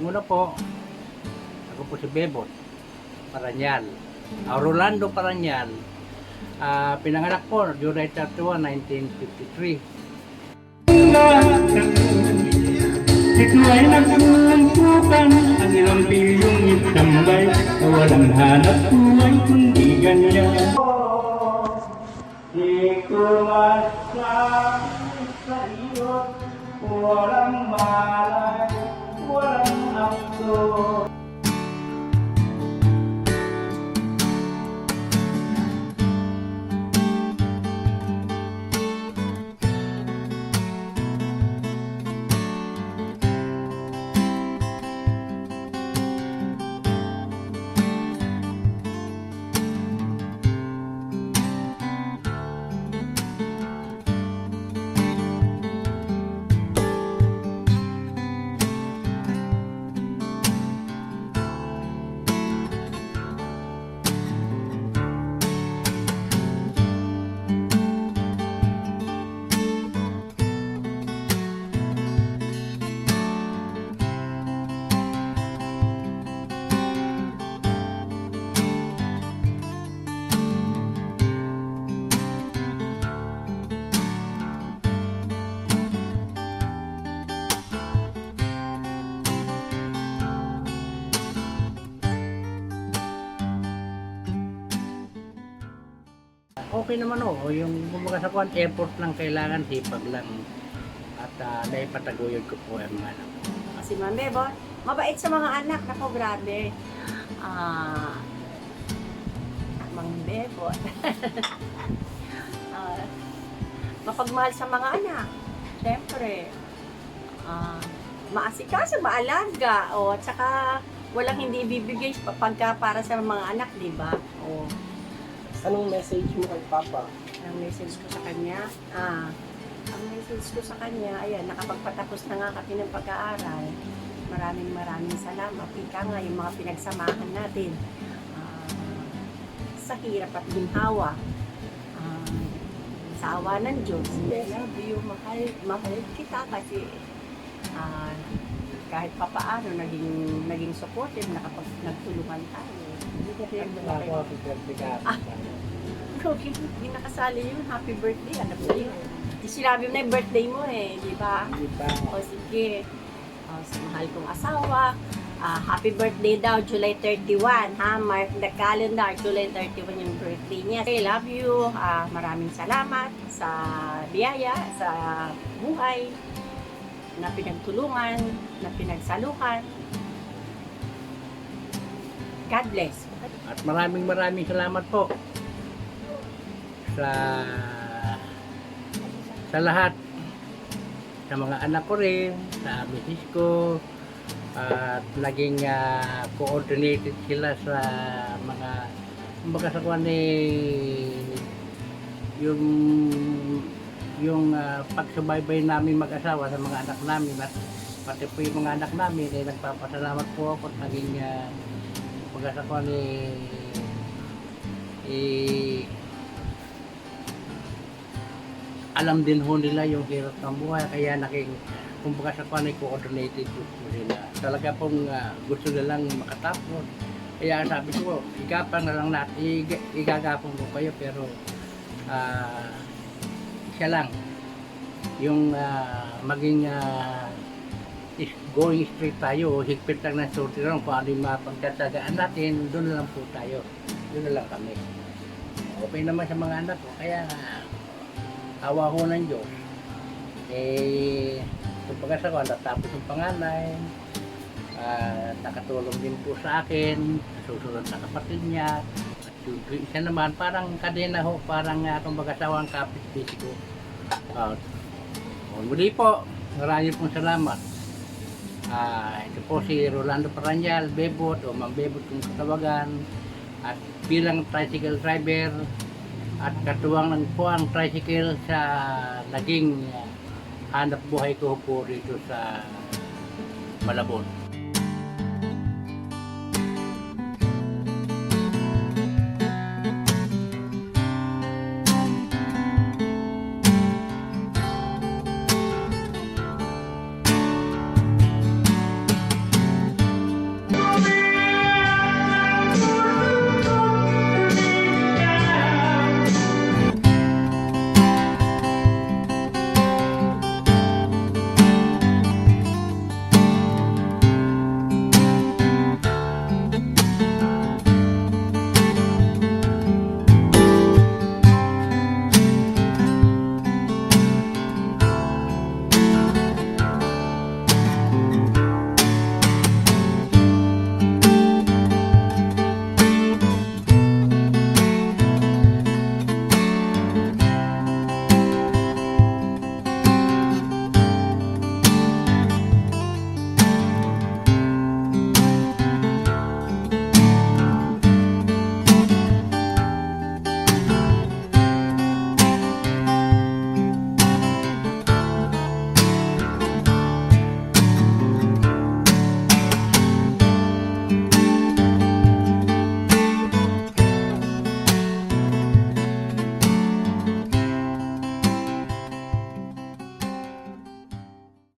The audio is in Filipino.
muna po, ako po si Bebot Paranyal. Rolando Paranyal. Pinanganak po July 31, 1953. Ito ay nagsusuntukan ang ilang pilyong itambay na walang hanap buhay kundi ganyan. Di ko masabi sa iyo, walang malay, walang akto. Okay naman yung kumbaga sa kwan, effort lang kailangan, sipag lang. At naipataguyod ko po ang mga anak. Si Ma'am Bebot, mabait sa mga anak. Ako, grabe. Ma'am Bebot. Mapagmahal sa mga anak. Siyempre. Maasikaso, maalaga. At saka, walang hindi ibibigay pagka para sa mga anak, di ba? Anong message mo kay Papa? Ang message ko sa kanya, ang message ko sa kanya, ayan, nakapagpatapos na nga kami ng pag-aaral. Maraming salamat. Ika nga yung mga pinagsamahan natin sa hirap at ginhawa. Sa awa ng Diyos. I love you, mahal kita kasi kahit papaano naging supportive, nagtulungan tayo. Hindi kasi yung mga happy birthday ka. Bro, hindi nakasali yun. Happy birthday. Alam mo yun. Sinabi mo na yung birthday mo di ba? Diba? O sige. Sa mahal kong asawa. Happy birthday daw, July 31. Mark the calendar, July 31 yung birthday niya. I love you. Maraming salamat sa biyaya, sa buhay na pinagtulungan, na pinagsaluhan. God bless. At maraming salamat po sa lahat, sa mga anak ko rin, sa misis ko, at naging coordinated sila sa mga kumbaga sa kwan yung pagsubaybay namin mag-asawa sa mga anak namin, at pati po yung mga anak namin ay nagpapasalamat po ako at naging kumbaga sa kwan alam din ho nila yung hirap ng buhay, kaya naging kumbaga sa kwan ay coordinated po nila. Talaga pong gusto nilang makatapos. Kaya sabi ko, igapang na lang natin, igagapang ko kayo, pero siya lang yung maging going straight tayo, higpit lang ng sorti lang kung ano yung mapagkatsagaan natin, doon na lang po tayo, doon na lang kami. Okay naman sa mga anak ko, kaya awa ho ng Diyos. Kung pagkasa ko, natapos yung panganay, nakatulong din po sa akin, susunod sa kapatid niya, at yung isa naman, parang kadena ho, parang kung pagkasawa ang kapit-busy ko. Muli po, maraming pong salamat. Ito po si Rolando Paranyal, Bebot, o Ma'am Bebot kung katawagan, at bilang tricycle driver, at katuwang lang po ang tricycle sa naging hanap buhay ko po dito sa Malabon.